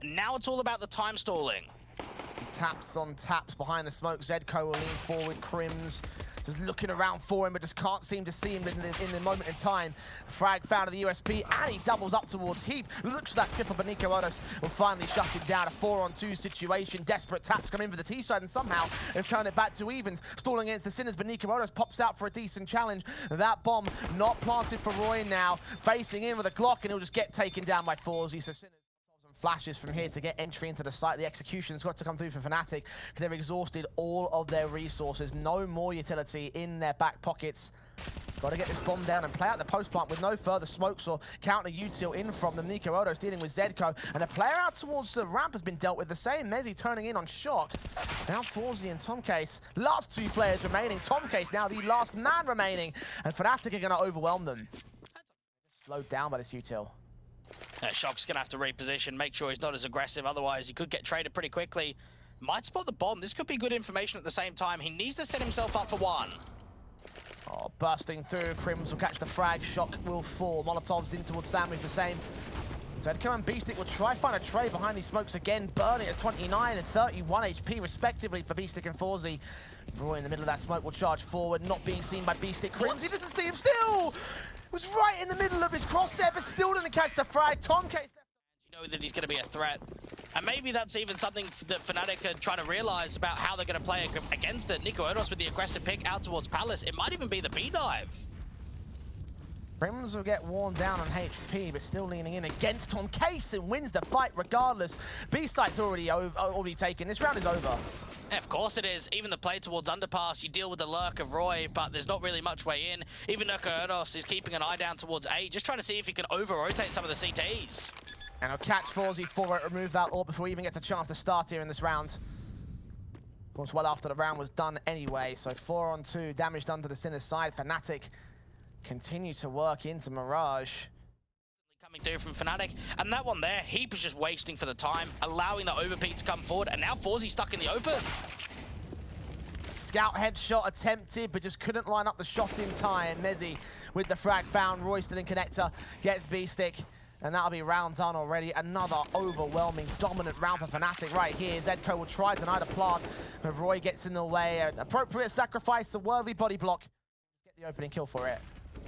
Now it's all about the time stalling. Taps on taps behind the smoke. Zedco will lean forward. Crims just looking around for him, but just can't seem to see him in the moment in time. Frag found at the USP, and he doubles up towards Heap. Looks like triple, but Nico Odos will finally shut it down. A 4-on-2 situation. Desperate taps come in for the T side, and somehow they've turned it back to evens. Stalling against the Sinners, but Nico Odos pops out for a decent challenge. That bomb not planted for Roy now. Facing in with a Glock, and he'll just get taken down by Forzy. So Sinners flashes from here to get entry into the site. The execution's got to come through for fnatic. They've exhausted all of their resources. No more utility in their back pockets. Got to get this bomb down and play out the post plant with no further smokes or counter util in from them. Nico Odos dealing with Zedco, and the player out towards the ramp has been dealt with. The same. Mezzy turning in on shock. Now Forzy and Tomcase, last two players remaining. Tomcase now the last man remaining, and fnatic are going to overwhelm them. Slowed down by this util. Shock's going to have to reposition, make sure he's not as aggressive, otherwise he could get traded pretty quickly. Might spot the bomb. This could be good information at the same time. He needs to set himself up for one. Oh, bursting through. Crims will catch the frag. Shock will fall. Molotov's in towards Sandwich, the same. Zedco and Beastick will try find a trade behind these smokes again, burning at 29 and 31 HP respectively for Beastick and Forzy. Roy in the middle of that smoke will charge forward, not being seen by Beastick. Crims, he doesn't see him still! Was right in the middle of his crosshair, but still didn't catch the frag. Tomcase. You know that he's going to be a threat. And maybe that's even something that fnatic are trying to realize about how they're going to play against it. Nico Odos with the aggressive pick out towards Palace. It might even be the B-dive. Crims will get worn down on HP, but still leaning in against Tomcase and wins the fight regardless. B-site's already taken. This round is over. Yeah, of course it is. Even the play towards underpass, you deal with the lurk of Roy, but there's not really much way in. Even Nico Odos is keeping an eye down towards A, just trying to see if he can over-rotate some of the CTs. And he'll catch Forzy for it, remove that orb before he even gets a chance to start here in this round. Of course, well after the round was done anyway, so 4-on-2, damage done to the Sinners side. fnatic continue to work into Mirage. Coming through from fnatic, and that one there, Heap is just wasting for the time, allowing the overpeak to come forward, and now Forzy stuck in the open. Scout headshot attempted, but just couldn't line up the shot in time. Mezzy with the frag found. Royston in connector gets B-stick, and that'll be round done already. Another overwhelming, dominant round for fnatic right here. Zedco will try to deny the plant, but Roy gets in the way. An appropriate sacrifice, a worthy body block. Get the opening kill for it.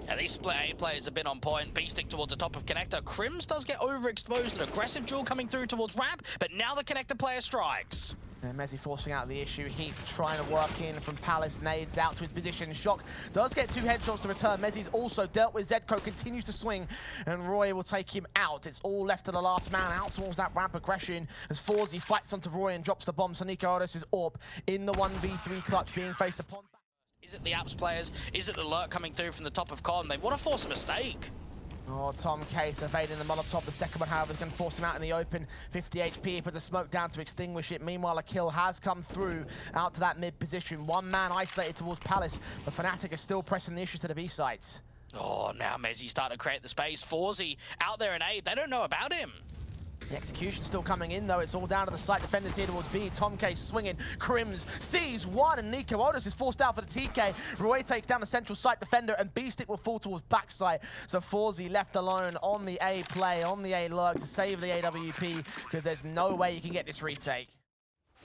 Yeah, these split A players have been on point. B-stick towards the top of connector. Crims does get overexposed. An aggressive duel coming through towards ramp, but now the connector player strikes. And Mezzy forcing out the issue. Heap trying to work in from Palace. Nades out to his position. Shock does get two headshots to return. Mezzy's also dealt with. Zedco continues to swing, and Roy will take him out. It's all left to the last man out towards that ramp aggression as Forzy fights onto Roy and drops the bomb. So Nico Odos is AWP in the 1v3 clutch being faced upon. Is it the apps players? Is it the lurk coming through from the top of con? They want to force a mistake. Oh, Tomcase evading the Molotov. The second one, however, is going to force him out in the open. 50 HP, he puts a smoke down to extinguish it. Meanwhile, a kill has come through out to that mid position. One man isolated towards Palace, but fnatic is still pressing the issues to the B sites. Oh, now Mezzy starting to create the space. Forzy out there in A, they don't know about him. The execution still coming in, though. It's all down to the site defenders here towards B. Tomcase swinging. Crims sees one, and Nico Odos is forced out for the TK. Roy takes down the central site defender, and B-stick will fall towards backside. So Forzy left alone on the A play, on the A lurk to save the AWP, because there's no way you can get this retake.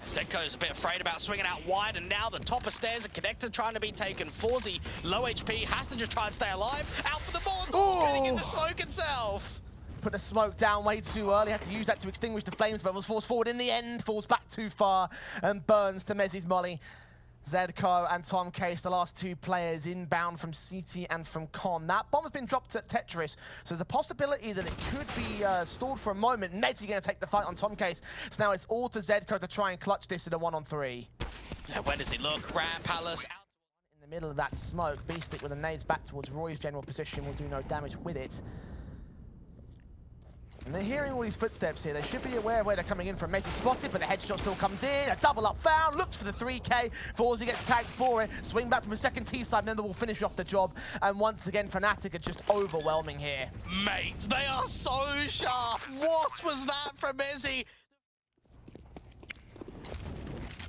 Zedco's a bit afraid about swinging out wide, and now the top of stairs, a connector trying to be taken. Forzy, low HP, has to just try and stay alive. Out for the ball, getting in the smoke itself. Put the smoke down way too early, had to use that to extinguish the flames, but was forced forward in the end, falls back too far and burns to Mezzy's molly. Zedco and Tomcase, the last two players inbound from CT and from Con. That bomb has been dropped at Tetris, so there's a possibility that it could be stalled for a moment. Mezzy going to take the fight on Tomcase, so now it's all to Zedco to try and clutch this in a 1-on-3. Yeah, where does he look? Ramp, Palace out. In the middle of that smoke, B-stick with the nades back towards Roy's general position will do no damage with it. And they're hearing all these footsteps here. They should be aware of where they're coming in from. Mezzy spotted, but the headshot still comes in. A double up foul, looks for the 3K. Forzy gets tagged for it. Swing back from a second T side, and then they will finish off the job. And once again, fnatic are just overwhelming here. Mate, they are so sharp. What was that from Mezzy?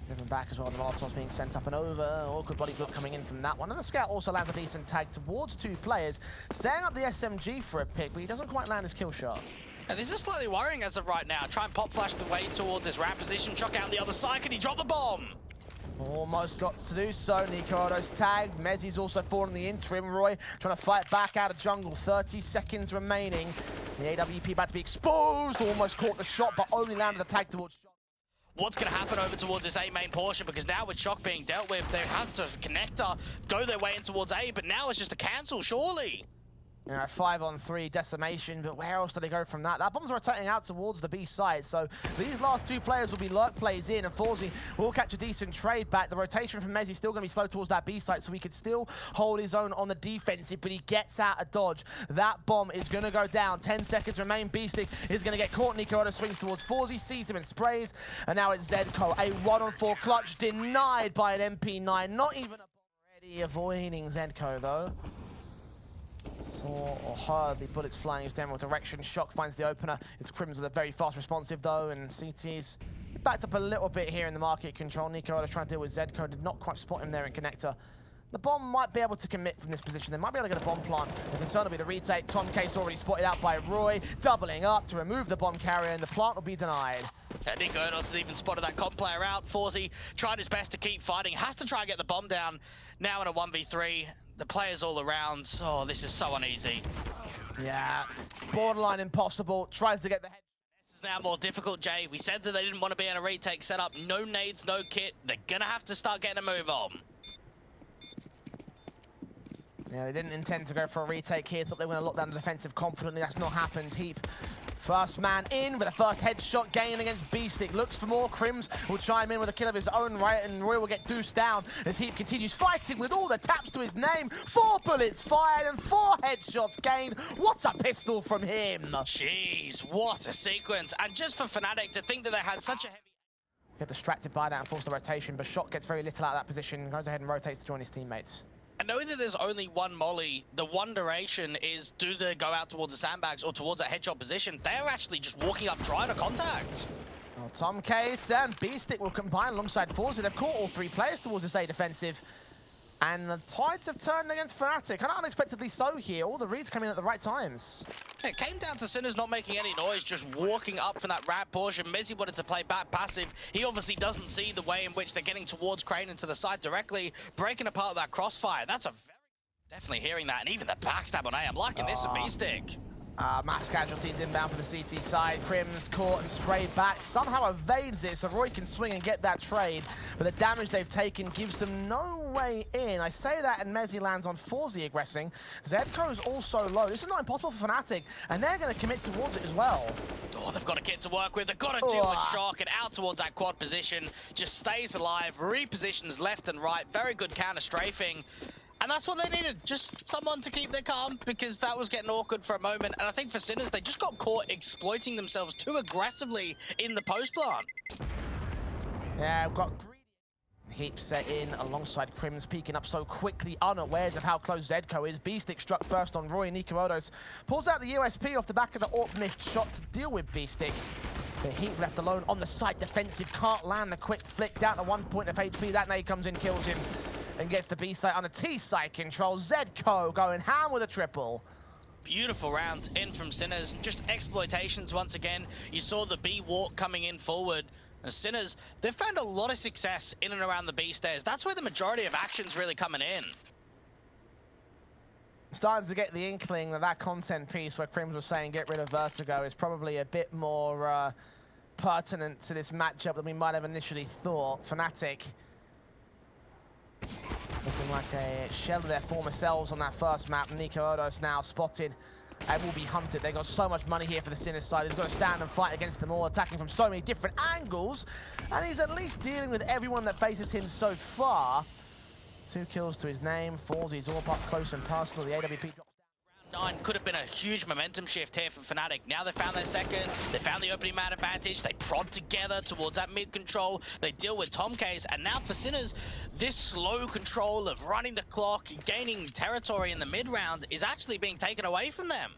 Driven back as well, the Molotov's being sent up and over. Awkward body block coming in from that one. And the Scout also lands a decent tag towards two players, setting up the SMG for a pick, but he doesn't quite land his kill shot. And this is slightly worrying as of right now. Try and pop flash the way towards his ramp position. Chuck out the other side. Can he drop the bomb? Almost got to do so. Nico's tagged. Mezzi's also fallen in the interim. Roy trying to fight back out of jungle. 30 seconds remaining. The AWP about to be exposed. Almost caught the shot, but only landed the tag towards Shock. What's going to happen over towards this A main portion? Because now with Shock being dealt with, they have to connector, go their way in towards A, but now it's just a cancel, surely. Yeah, 5-on-3 decimation, but where else do they go from that? That bomb's rotating out towards the B side, so these last two players will be lurk plays in, and Forzy will catch a decent trade back. The rotation from Mezzi still going to be slow towards that B side, so he could still hold his own on the defensive, but he gets out of dodge. That bomb is going to go down. 10 seconds remain. Beastic is going to get caught. Nico swings towards Forzy, sees him and sprays, and now it's Zedco. A 1-on-4 clutch denied by an MP9. Not even a bomb ready, avoiding Zedco, though. Saw or heard the bullets flying his general direction. Shock finds the opener. It's Crims with a very fast responsive though, and CT's backed up a little bit here in the market control. Nico trying to deal with Zedco, did not quite spot him there in connector. The bomb might be able to commit from this position. They might be able to get a bomb plant. The concern will be the retake. Tom Case already spotted out by Roy, doubling up to remove the bomb carrier, and the plant will be denied. Nico has even spotted that comp player out. Forzy tried his best to keep fighting. Has to try and get the bomb down. Now in a 1v3. The players all around. Oh, this is so uneasy. Yeah, borderline impossible. Tries to get the head. This is now more difficult, Jay. We said that they didn't want to be in a retake setup. No nades, no kit. They're going to have to start getting a move on. Yeah, they didn't intend to go for a retake here. Thought they were going to lock down the defensive confidently. That's not happened. Heap, first man in with a first headshot gain against Beastic. Looks for more. Crims will chime in with a kill of his own right, and Roy will get deuced down as Heap continues fighting with all the taps to his name. 4 bullets fired and 4 headshots gained. What a pistol from him. Jeez, what a sequence. And just for fnatic to think that they had such a heavy... Get distracted by that and force the rotation, but Shock gets very little out of that position. Goes ahead and rotates to join his teammates. And knowing that there's only one molly, the one duration is do they go out towards the sandbags or towards that headshot position. They're actually just walking up trying to contact. Well, Tom Case and Beastic will combine alongside Forzy. They've caught all 3 players towards this A defensive. And the tides have turned against fnatic. Kind of unexpectedly so here. All the reads come in at the right times. It came down to Sinners not making any noise, just walking up from that ramp portion. Mezzi wanted to play back passive. He obviously doesn't see the way in which they're getting towards Crane into the side directly, breaking apart that crossfire. That's a very... Definitely hearing that, and even the backstab on A. I'm liking this of B-Stick. Mass casualties inbound for the CT side. Crims caught and sprayed back. Somehow evades it, so Roy can swing and get that trade. But the damage they've taken gives them no way in. I say that, and Mezzi lands on Forzy aggressing. Zedco's also low. This is not impossible for fnatic, and they're going to commit towards it as well. Oh, they've got a kit to work with. They've got to deal with Shock, and out towards that quad position. Just stays alive, repositions left and right. Very good counter strafing. And that's what they needed, just someone to keep their calm, because that was getting awkward for a moment. And I think for Sinners, they just got caught exploiting themselves too aggressively in the post plant. Yeah, we've got Heap set in alongside Crims, peeking up so quickly, unawares of how close Zedco is. Beastic struck first on Roy. Nico pulls out the USP off the back of the AWP missed shot to deal with Beastic. The Heat left alone on the side defensive, can't land the quick flick down to 1 point of HP. That nade comes in, kills him, and gets the B side on the T side control. Zedco going ham with a triple. Beautiful round in from Sinners. Just exploitations once again. You saw the B walk coming in forward. And Sinners, they've found a lot of success in and around the B stairs. That's where the majority of action's really coming in. Starting to get the inkling that that content piece where Crims was saying get rid of Vertigo is probably a bit more pertinent to this matchup than we might have initially thought. fnatic looking like a shell of their former selves on that first map. Nico now spotted and will be hunted. They got so much money here for the Sinners side. He's got to stand and fight against them all, attacking from so many different angles. And he's at least dealing with everyone that faces him so far. 2 kills to his name. Forzy's all up close and personal. The AWP drops down. Round 9 could have been a huge momentum shift here for fnatic. Now they found their second. They found the opening man advantage. They prod together towards that mid control. They deal with Tom Case. And now for Sinners, this slow control of running the clock, gaining territory in the mid round is actually being taken away from them.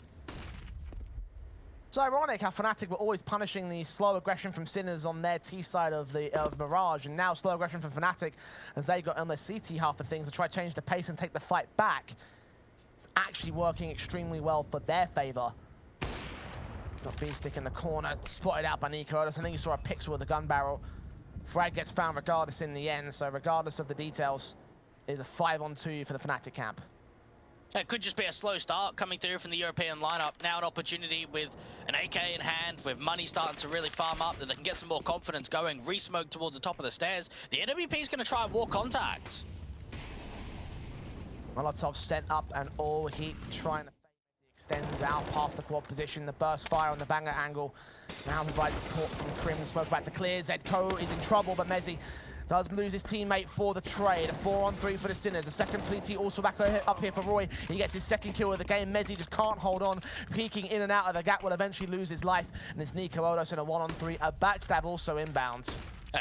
It's ironic how fnatic were always punishing the slow aggression from Sinners on their T side of Mirage, and now slow aggression from fnatic as they got on their CT half of things to try to change the pace and take the fight back. It's actually working extremely well for their favor. Got B-Stick in the corner, spotted out by Nikolas. I think you saw a pixel with the gun barrel. Frag gets found regardless in the end, so regardless of the details, it is a 5-on-2 for the fnatic camp. It could just be a slow start coming through from the European lineup. Now an opportunity with an AK in hand, with money starting to really farm up, that they can get some more confidence going. Re-smoke towards the top of the stairs. The NWP is going to try and walk contact. Molotov sent up and all heap trying to extends out past the quad position. The burst fire on the banger angle now provides support from Crim. Smoke back to clear. Zedko is in trouble, but Mezzi does lose his teammate for the trade. A 4-on-3 for the Sinners. A second CT also back up here for Roy. He gets his second kill of the game. Mezzi just can't hold on. Peeking in and out of the gap, will eventually lose his life. And it's Nikolas in a 1-on-3. A backstab also inbound.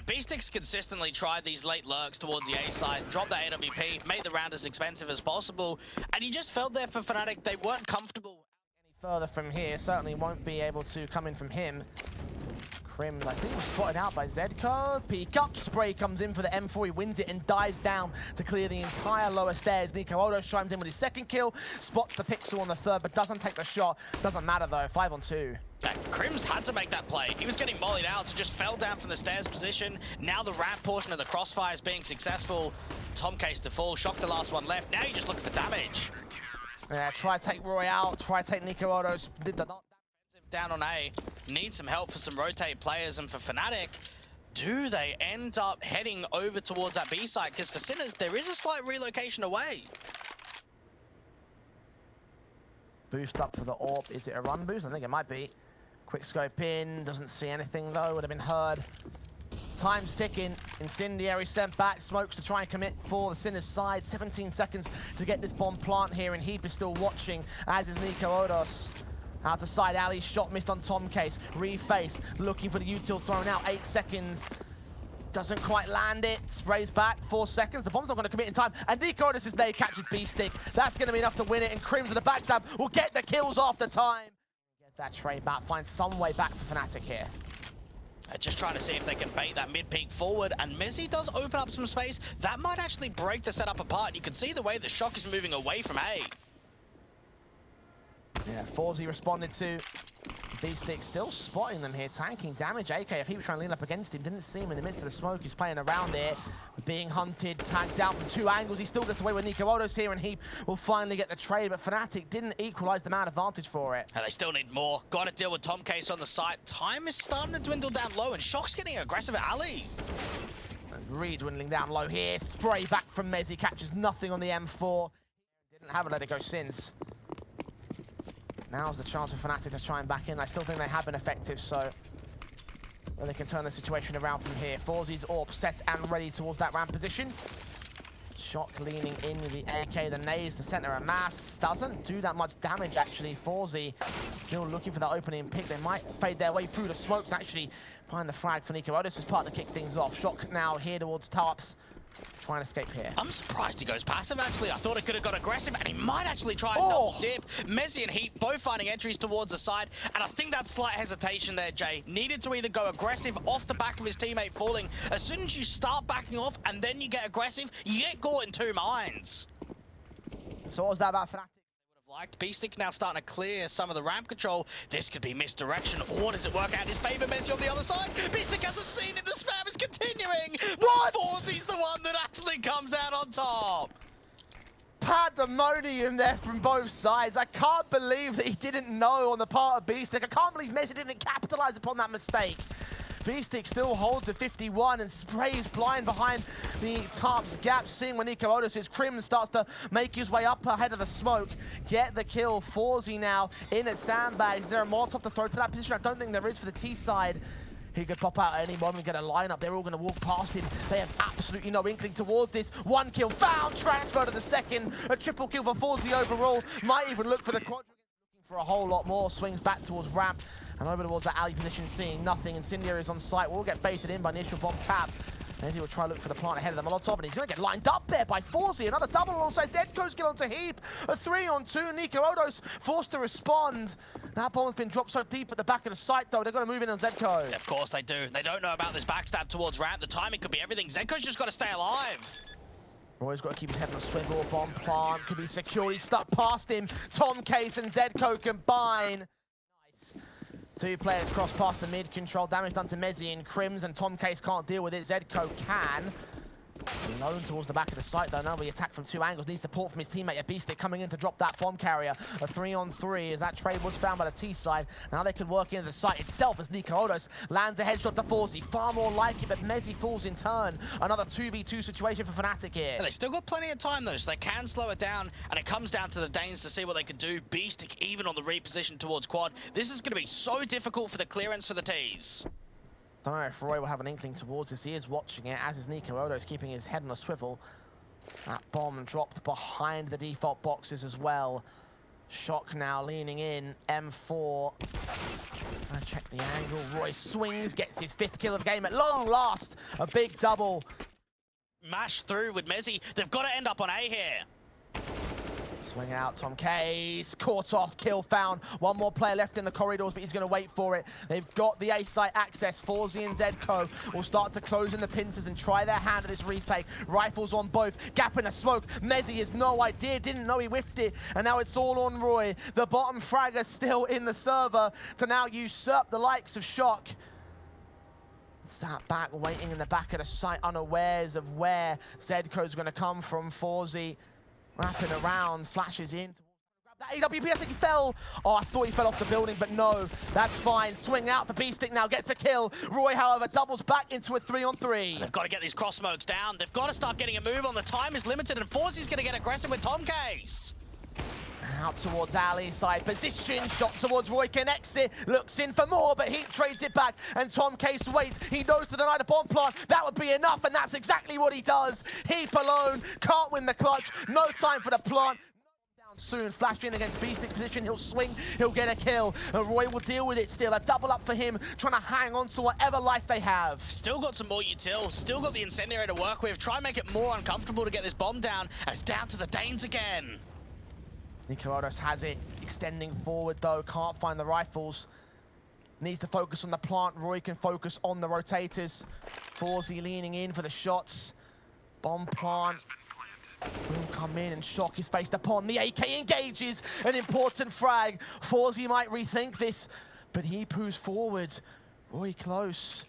B-Stick's consistently tried these late lurks towards the A side, dropped that AWP, made the round as expensive as possible, and you just felt there for fnatic they weren't comfortable. Any further from here, certainly won't be able to come in from him. Crim, I think, was spotted out by Zedko. Peek up, spray comes in for the M4, he wins it and dives down to clear the entire lower stairs. Nikolas chimes in with his second kill, spots the pixel on the third, but doesn't take the shot. Doesn't matter though, 5-on-2. Crim's had to make that play. He was getting mollied out, so just fell down from the stairs position. Now the ramp portion of the crossfire is being successful. Tom case to fall, shock the last one left. Now you're just looking for damage. Yeah, try to take Roy out, try to take Nikolas. Did the not down on A. Need some help for some rotate players, and for fnatic, do they end up heading over towards that B site? Because for Sinners, there is a slight relocation away. Boost up for the AWP. Is it a run boost? I think it might be. Quick scope in, doesn't see anything though, would have been heard. Time's ticking. Incendiary sent back, smokes to try and commit for the Sinners side. 17 seconds to get this bomb plant here, and Heap is still watching, as is Nikolas. Out to side alley, shot missed on Tom case. Reface, looking for the util thrown out. 8 seconds. Doesn't quite land it. Sprays back. 4 seconds. The bomb's not going to commit in time. And Nikolas is there, catches B-Stick. That's going to be enough to win it. And Crimson, the backstab, will get the kills after time. Get that trade back. Find some way back for fnatic here. Just trying to see if they can bait that mid-peak forward, and Mezzi does open up some space. That might actually break the setup apart. You can see the way the shock is moving away from A. Yeah, Forzy responded to. B-Stick still spotting them here, tanking damage. AK, if he was trying to lean up against him, didn't see him in the midst of the smoke. He's playing around it, being hunted, tagged down from 2 angles. He still gets away with Nikolas here, and Heap will finally get the trade, but fnatic didn't equalize the man advantage for it. And they still need more. Got to deal with Tom case on the site. Time is starting to dwindle down low, and Shock's getting aggressive at Ali. Re-dwindling down low here. Spray back from Mezzi, catches nothing on the M4. Didn't have it, let it go since. Now's the chance for fnatic to try and back in. I still think they have been effective, so well, they can turn the situation around from here. Forzy's AWP set and ready towards that ramp position. Shock leaning in with the AK, the nades, the center of mass. Doesn't do that much damage, actually. Forzy still looking for that opening pick. They might fade their way through the smokes, actually find the frag for Nikolas as part to kick things off. Shock now here towards Tarps. Trying to escape here. I'm surprised he goes passive, actually. I thought it could have got aggressive, and he might actually try and double dip. Mezzi and Heat both finding entries towards the side, and I think that slight hesitation there, Jay, needed to either go aggressive off the back of his teammate falling. As soon as you start backing off and then you get aggressive, you get caught in 2 minds. So what was that about fnatic? Liked. B-Stick's now starting to clear some of the ramp control. This could be misdirection, or does it work out in his favor? Mezzi on the other side. B-Stick hasn't seen it. The spam is continuing. What? Forzy's the one that actually comes out on top. Pandemonium there from both sides. I can't believe that he didn't know on the part of B-Stick. I can't believe Mezzi didn't capitalize upon that mistake. B-Stick still holds at 51 and sprays blind behind the Tarps gap, seeing when Nikolas is. Crim starts to make his way up ahead of the smoke. Get the kill. Forzy now in at sandbags. Is there a Molotov to throw to that position? I don't think there is for the T side. He could pop out at any moment and get a lineup. They're all going to walk past him. They have absolutely no inkling towards this. 1 kill found, transfer to the second. A triple kill for Forzy overall. Might even look for the quadruple. Looking for a whole lot more. Swings back towards ramp. And over towards that alley position, seeing nothing. Incendiary is on site. Will get baited in by the initial bomb tap. Mezzi will try to look for the plant ahead of the Molotov, and he's going to get lined up there by Forzy. Another double alongside Zedko's kill onto Heap. A 3-on-2. Nikolas forced to respond. That bomb's been dropped so deep at the back of the site, though. They've got to move in on Zedko. Of course they do. They don't know about this backstab towards ramp. The timing could be everything. Zedko's just got to stay alive. Roy's got to keep his head on a swivel. Bomb plant could be securely stuck past him. Tom Case and Zedko combine. Nice. Two players cross past the mid, control damage done to Mezzi and Crims, and Tom Case can't deal with it. Zedco can. Alone towards the back of the site though. Now we attack from two angles. Needs support from his teammate, Beastic, coming in to drop that bomb carrier. A 3-on-3 as that trade was found by the T side. Now they can work into the site itself as Nico Odos lands a headshot to Forzy. Far more like it, but Mezzi falls in turn. Another 2v2 situation for fnatic here. Yeah, they still got plenty of time though, so they can slow it down, and it comes down to the Danes to see what they can do. Beastic even on the reposition towards quad. This is going to be so difficult for the clearance for the Ts. I don't know if Roy will have an inkling towards this. He is watching it, as is Nico Odos, keeping his head on a swivel. That bomb dropped behind the default boxes as well. Shock now leaning in. M4. Trying to check the angle. Roy swings, gets his 5th kill of the game at long last. A big double. Mash through with Mezzi. They've got to end up on A here. Swing out, Tom Case, caught off, kill found. One more player left in the corridors, but he's going to wait for it. They've got the A site access. Forzy and Zedco will start to close in the pincers and try their hand at this retake. Rifles on both, gap in the smoke. Mezzi has no idea, didn't know he whiffed it, and now it's all on Roy. The bottom fragger still in the server to now usurp the likes of Shock. Sat back, waiting in the back of the site, unawares of where Zedco's going to come from. Forzy wrapping around, flashes in. That AWP, I think he fell. Oh, I thought he fell off the building, but no, that's fine. Swing out for Beastic now, gets a kill. Roy, however, doubles back into a 3-on-3. They've got to get these cross smokes down. They've got to start getting a move on. The time is limited, and Forzy's going to get aggressive with Tom Case. Out towards Ali, side position, shot towards Roy, connects it, looks in for more, but he trades it back, and Tom Case waits. He knows to deny the bomb plant, that would be enough, and that's exactly what he does. Heap alone, can't win the clutch, no time for the plant. Down soon, flash in against Beastic's position, he'll swing, he'll get a kill, and Roy will deal with it still. A double up for him, trying to hang on to whatever life they have. Still got some more util, still got the incendiary to work with, try and make it more uncomfortable to get this bomb down, and it's down to the Danes again. Nico Odos has it, extending forward though, can't find the rifles. Needs to focus on the plant, Roy can focus on the rotators. Forzy leaning in for the shots. Bomb plant will come in and Shock is faced upon. The AK engages, an important frag. Forzy might rethink this, but he poos forward. Roy close.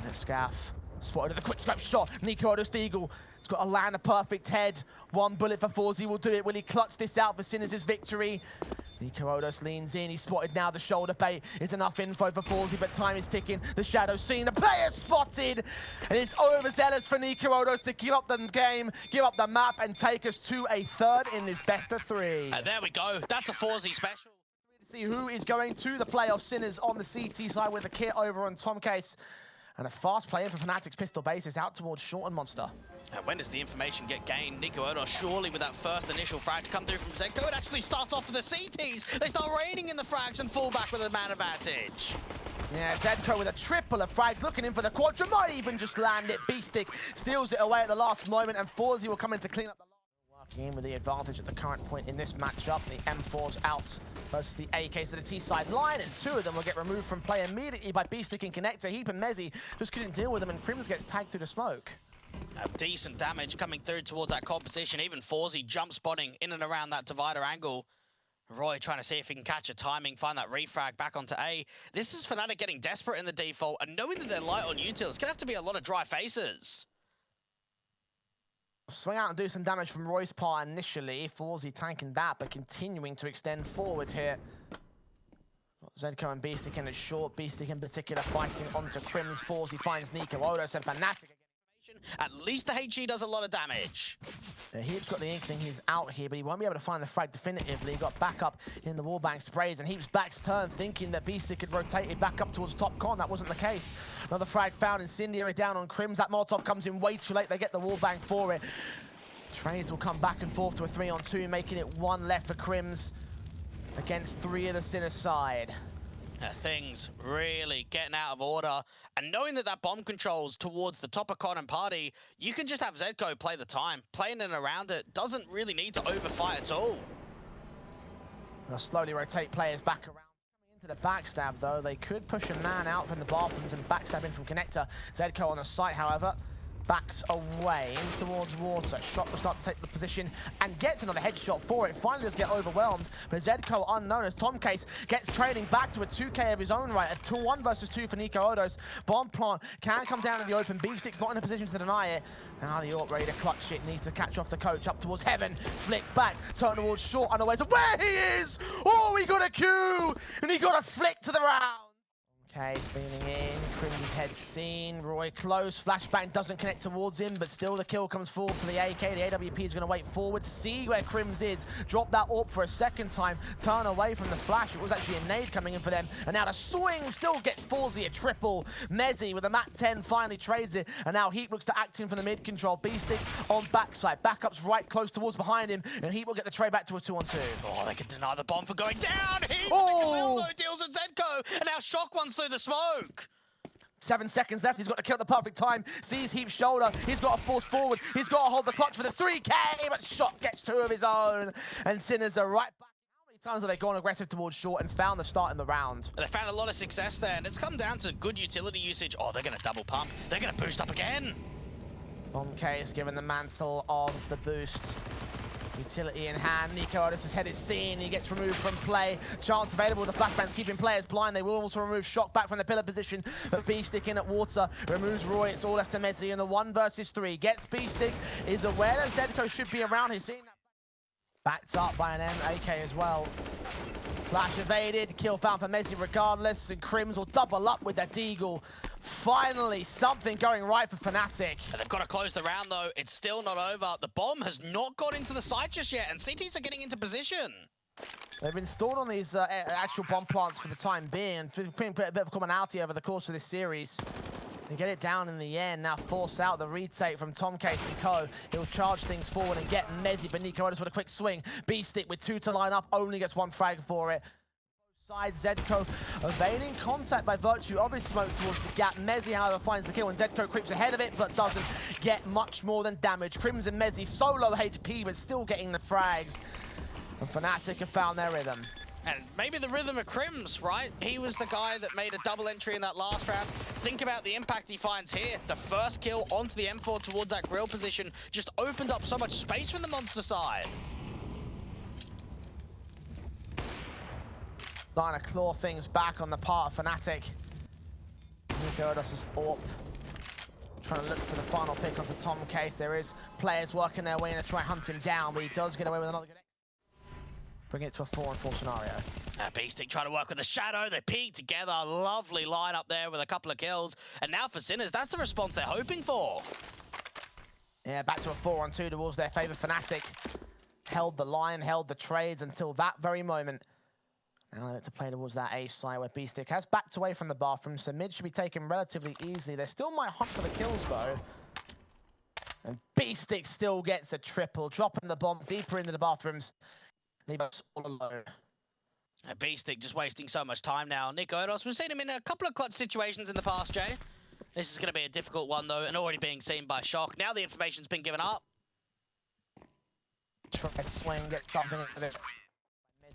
In a scaff, spotted at the quick scope shot. Nico Odos Eagle. He's got to land a perfect head. One bullet for Forzy will do it. Will he clutch this out for Sinners' victory? Nico Odos leans in. He's spotted now. The shoulder bait is enough info for Forzy, but time is ticking. The shadow seen. The player spotted. And it's overzealous for Nico Odos to give up the game, give up the map, and take us to a 3rd in this best of 3. There we go. That's a Forzy special. See who is going to the playoff. Sinners on the CT side with a kit over on Tom Case. And a fast play in for fnatic's pistol base is out towards Short and Monster. And when does the information get gained? Nico Odos surely with that first initial frag to come through from Zedco. It actually starts off with the CTs. They start raining in the frags and fall back with a man advantage. Yeah, Zedco with a triple of frags, looking in for the quadra, might even just land it. Beastic steals it away at the last moment, and Forzy will come in to clean up the last. Working in with the advantage at the current point in this matchup. The M4's out versus the AKs to the T side line, and 2 of them will get removed from play immediately by Beastic and Connector. Heap and Mezzi just couldn't deal with them, and Crims gets tagged through the smoke. Decent damage coming through towards that composition. Even Forzy jump spotting in and around that divider angle. Roy trying to see if he can catch a timing, find that refrag back onto A. This is fnatic getting desperate in the default, and knowing that they're light on util, it's going to have to be a lot of dry faces. Swing out and do some damage from Roy's part initially. Forzy tanking that, but continuing to extend forward here. Zedco and Beastic in a short. Beastic in particular fighting onto Crims. Forzy finds Nico Odos and fnatic. At least the HE does a lot of damage. Heap's got the inkling he's out here, but he won't be able to find the frag definitively. He got back up in the wallbang sprays, and Heap's back's turn, thinking that Beastic had rotated back up towards top con. That wasn't the case. Another frag found, incendiary down on Crims. That Molotov comes in way too late. They get the wallbang for it. Trades will come back and forth to a 3-on-2, making it 1 left for Crims against 3 of the Sinner side. Things really getting out of order, and knowing that that bomb controls towards the top of con and party, you can just have Zedco play the time. Playing in and around it doesn't really need to overfight at all. They'll slowly rotate players back around. Coming into the backstab though, they could push a man out from the bathrooms and backstab in from Connector. Zedco on the site, however, backs away in towards water. Shock will start to take the position and gets another headshot for it. Finally does get overwhelmed, but Zedco unknown as Tom Case gets trading back to a 2K of his own right. A 1 versus 2 for Nico Odos. Bomb plant can come down in the open. B-Stick's not in a position to deny it. Now the AWP ready to clutch it. Needs to catch off the coach up towards heaven. Flick back, turn towards short, unawares of where he is! Oh, he got a Q! And he got a flick to the round. Okay, leaning in, Crim's head seen, Roy close, flashbang doesn't connect towards him, but still the kill comes forward for the AK. The AWP is going to wait forward, see where Crims is, drop that AWP for a second time, turn away from the flash. It was actually a nade coming in for them, and now the swing still gets Forzy a triple. Mezzi with a Mat 10 finally trades it, and now Heat looks to act in from the mid control. B-Stick on backside, backups right close towards behind him, and Heat will get the trade back to a 2-on-2. Oh, they can deny the bomb for going down. Heat Oh! with the deals at Zedco, and now Shock one's through the smoke. 7 seconds left. He's got to kill at the perfect time. Sees Heap's shoulder. He's got to force forward. He's got to hold the clutch for the 3K, but Shock gets 2 of his own. And Sinners are right back. How many times have they gone aggressive towards short and found the start in the round? They found a lot of success there, and it's come down to good utility usage. Oh, they're going to double pump. They're going to boost up again. Tom Case given the mantle of the boost. Utility in hand. Nico Otis' head is seen. He gets removed from play. Chance available. The flashbangs keeping players blind. They will also remove Shock back from the pillar position. But B-Stick in at water. Removes Roy. It's all left to Mezzi in the 1 versus 3. Gets B-Stick. Is aware that Zedco should be around. He's seen that. Backed up by an AK as well. Flash evaded. Kill found for Mezzi regardless. And Crims will double up with that Deagle. Finally, something going right for fnatic. They've got to close the round, though. It's still not over. The bomb has not got into the site just yet, and CTs are getting into position. They've been stored on these actual bomb plants for the time being, and putting a bit of commonality over the course of this series. They get it down in the end, now force out the retake from Tom Case and Co. He'll charge things forward and get Mezzi, but Nico Otis with a quick swing. B-Stick with 2 to line up, only gets 1 frag for it. Side Zedco evading contact by virtue of his smoke towards the gap. Mezzi, however, finds the kill and Zedco creeps ahead of it, but doesn't get much more than damage. Crims and Mezzi solo HP, but still getting the frags. And fnatic have found their rhythm. And maybe the rhythm of Crims, right? He was the guy that made a double entry in that last round. Think about the impact he finds here. The first kill onto the M4 towards that grill position just opened up so much space from the monster side. Starting to claw things back on the part of fnatic. Nico Odos' AWP. Trying to look for the final pick onto Tom Case. There is players working their way in to try and hunt him down, but he does get away with another good exit. Bring it to a 4-on-4 scenario. B-Stick trying to work with the shadow. They peek together. Lovely line up there with a couple of kills. And now for Sinners, that's the response they're hoping for. Yeah, back to a 4-on-2 towards their favor. fnatic held the line, held the trades until that very moment. Now they look to play towards that A side where B-Stick has backed away from the bathroom, so mid should be taken relatively easily. They still might hunt for the kills though. And B-Stick still gets a triple, dropping the bomb deeper into the bathrooms. Leave us all alone. B-Stick just wasting so much time now. Nico Odos, we've seen him in a couple of clutch situations in the past, Jay. This is going to be a difficult one though, and already being seen by Shock. Now the information's been given up. Try to swing, get something into this.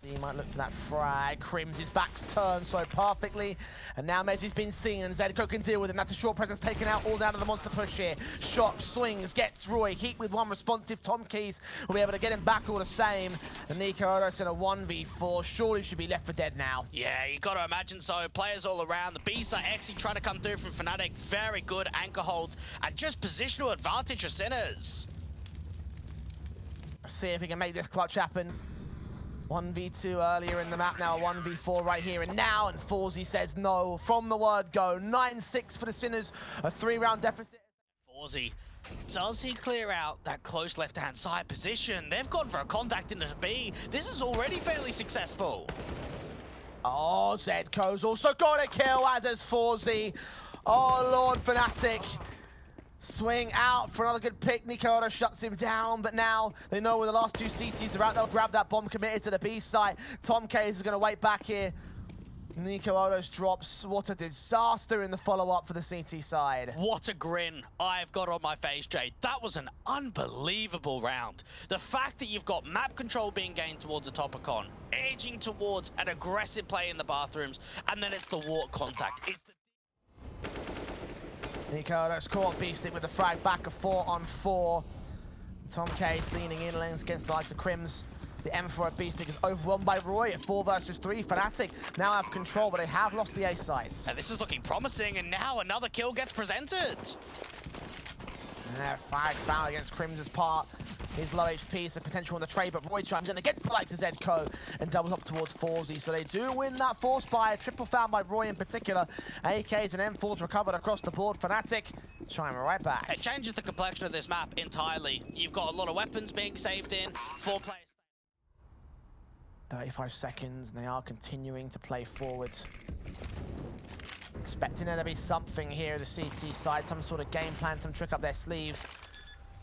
Mezzi might look for that frag. Crims' back's turned so perfectly. And now Mezzi's been seen and Zedco can deal with him. That's a short presence taken out all down to the monster push here. Shock swings, gets Roy. Heat with 1 responsive. Tom Keys will be able to get him back all the same. And Nico Odos in a 1v4. Surely should be left for dead now. Yeah, you got to imagine so. Players all around. The B-side Exy trying to come through from fnatic. Very good anchor holds. And just positional advantage for Sinners. Let's see if he can make this clutch happen. 1v2 earlier in the map, now a 1v4 right here and now, and Forzy says no from the word go. 9-6 for the Sinners, a 3-round deficit. Forzy, does he clear out that close left-hand side position? They've gone for a contact into B. This is already fairly successful. Oh, Zedco's also got a kill, as has Forzy. Oh, Lord, fnatic. Swing out for another good pick. Nico Odos shuts him down, but now they know where the last 2 CTs are out. They'll grab that bomb committed to the B site. Tom Case is going to wait back here. Nico Odos drops. What a disaster in the follow-up for the CT side. What a grin I've got on my face, Jay. That was an unbelievable round. The fact that you've got map control being gained towards the Topicon, edging towards an aggressive play in the bathrooms, and then it's the walk contact. Nico's caught Beastic with the frag back, a 4-on-4. Tom Case leaning in against the likes of Crims. The M4 at Beastic is overwhelmed by Roy at 4 versus 3. fnatic now have control, but they have lost the A sites. And this is looking promising, and now another kill gets presented. Frag foul against Crims' part. His low HP, so potential on the trade, but Roy chimes in against the likes of Zedco and doubles up towards Forzy. So they do win that force by a triple foul by Roy in particular. AKs and M4s recovered across the board. fnatic chiming right back. It changes the complexion of this map entirely. You've got a lot of weapons being saved in, 4 players. 35 seconds, and they are continuing to play forwards. Expecting there to be something here, the CT side, some sort of game plan, some trick up their sleeves.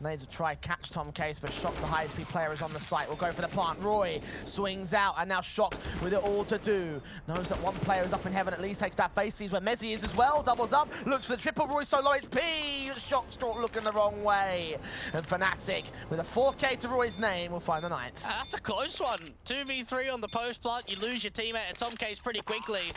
Nades will try catch Tom Case, but Shock, the high HP player, is on the site. Will go for the plant. Roy swings out, and now Shock with it all to do. Knows that one player is up in heaven, at least takes that face. Sees where Mezzi is as well. Doubles up, looks for the triple. Roy so low HP. Shock's looking the wrong way. And fnatic, with a 4K to Roy's name, will find the 9th. That's a close one. 2v3 on the post plant. You lose your teammate and Tom Case pretty quickly.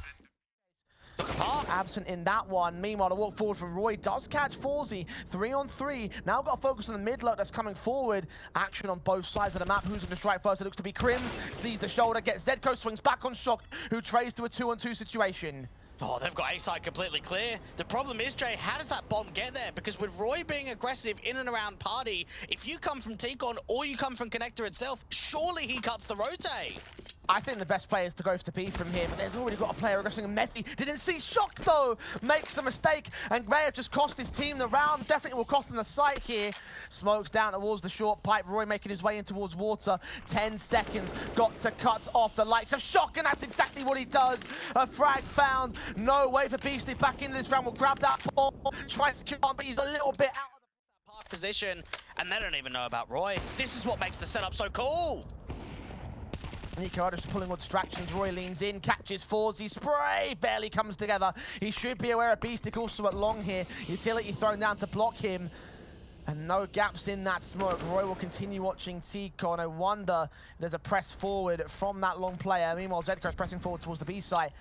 Look apart. Absent in that one. Meanwhile, the walk forward from Roy does catch Forzy. 3-on-3. Now got to focus on the mid load that's coming forward. Action on both sides of the map. Who's going to strike first? It looks to be Crims. Sees the shoulder, gets Zedco, swings back on Shock, who trades to a 2-on-2 situation. Oh, they've got A side completely clear. The problem is, Jay, how does that bomb get there? Because with Roy being aggressive in and around party, if you come from T-Con or you come from Connector itself, surely he cuts the rotate. I think the best play is to go for B from here, but there's already got a player aggressing. Messi didn't see Shock, though. Makes a mistake, and may have just cost his team the round. Definitely will cost them the site here. Smokes down towards the short pipe. Roy making his way in towards water. 10 seconds. Got to cut off the likes of Shock, and that's exactly what he does. A frag found. No way for Beastie back into this round. Will grab that ball. Try to secure on, but he's a little bit out of the Park position, and they don't even know about Roy. This is what makes the setup so cool. Nico just pulling all distractions. Roy leans in, catches Forzy. Spray barely comes together. He should be aware of Beastic also at long here. Utility thrown down to block him. And no gaps in that smoke. Roy will continue watching T-Con. I wonder if there's a press forward from that long player. Meanwhile, Zedco's pressing forward towards the B site,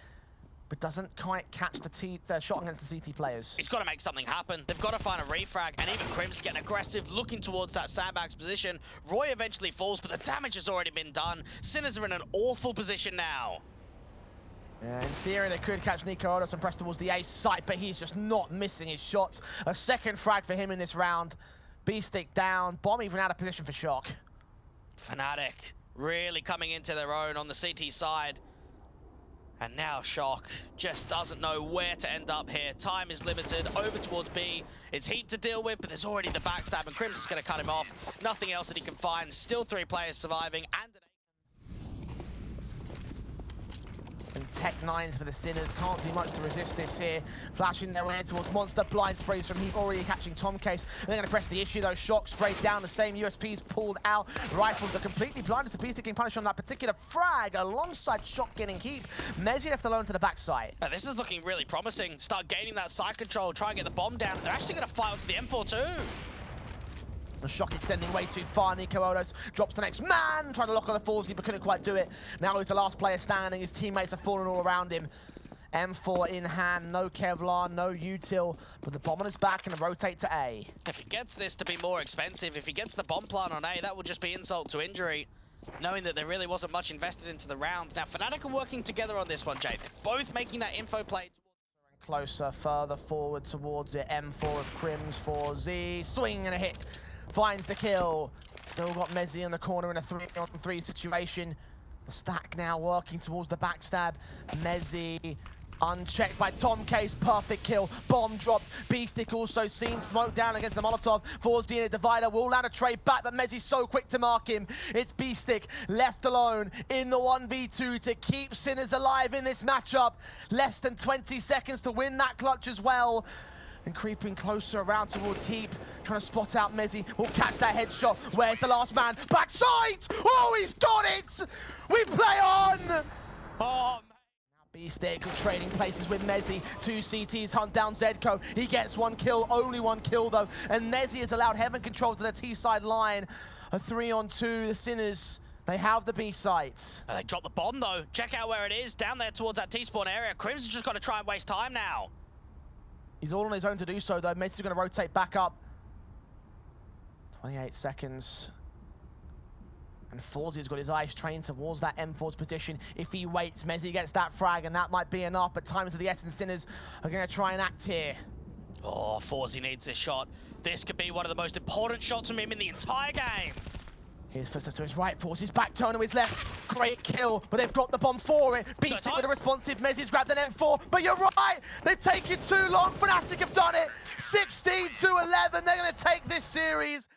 but doesn't quite catch the shot against the CT players. He's got to make something happen. They've got to find a refrag, and even Crims getting aggressive, looking towards that sandbags position. Roy eventually falls, but the damage has already been done. Sinners are in an awful position now. Yeah, in theory, they could catch Nico Odos and press towards the A site, but he's just not missing his shots. A second frag for him in this round. B-stick down, bomb even out of position for Shock. fnatic really coming into their own on the CT side. And now Shock just doesn't know where to end up here. Time is limited, over towards B. It's heat to deal with, but there's already the backstab, and Crims is going to cut him off. Nothing else that he can find. Still 3 players surviving, and And Tech 9s for the Sinners. Can't do much to resist this here. Flashing their way towards Monster. Blind sprays from Heap, already catching Tom Case. They're going to press the issue, though. Shock sprayed down. The same USPs pulled out. Rifles are completely blinded. So Beastic getting punished on that particular frag alongside Shock getting Heap. Mezzi left alone to the backside. this is looking really promising. Start gaining that side control, try and get the bomb down. They're actually going to fire onto the M4 too. The Shock extending way too far. Nico Odos drops the next man, trying to lock on the Forzy, but couldn't quite do it. Now he's the last player standing. His teammates are falling all around him. M4 in hand, no Kevlar, no util, but the bomb on his back and a rotate to A. If he gets this to be more expensive, if he gets the bomb plant on A, that will just be insult to injury, knowing that there really wasn't much invested into the round. Now, fnatic are working together on this one, Jay. They're both making that info play. Closer, further forward towards it. M4 of Crims for Z. Swing and a hit. Finds the kill. Still got Mezzi in the corner in a 3-on-3 situation. The stack now working towards the backstab. Mezzi unchecked by Tom Case. Perfect kill. Bomb dropped. B-stick also seen. Smoke down against the Molotov. Forzy in a divider. Will land a trade back, but Mezzi's so quick to mark him. It's B-stick left alone in the 1v2 to keep Sinners alive in this matchup. Less than 20 seconds to win that clutch as well. And creeping closer around towards Heap, trying to spot out Mezzi. Will catch that headshot. Where's the last man? Backside! Oh, he's got it! We play on! Oh, man. Now B-stick trading places with Mezzi. 2 CTs hunt down Zedco. He gets 1 kill, only 1 kill though. And Mezzi has allowed heaven control to the T-side line. A 3-on-2, the Sinners. They have the B site. They drop the bomb though. Check out where it is, down there towards that T-spawn area. Crims has just got to try and waste time now. He's all on his own to do so, though. Mezzi's going to rotate back up. 28 seconds. And Forzy's got his eyes trained towards that M4's position. If he waits, Mezzi gets that frag, and that might be enough. But Times of the Essence Sinners are going to try and act here. Oh, Forzy needs this shot. This could be one of the most important shots from him in the entire game. Here's footsteps to his right, Forzy's back, turn to his left. Great kill, but they've got the bomb for it. Beats it with a responsive. Mezzi's grabbed an M4, but you're right. They've taken too long. fnatic have done it. 16-11. They're going to take this series.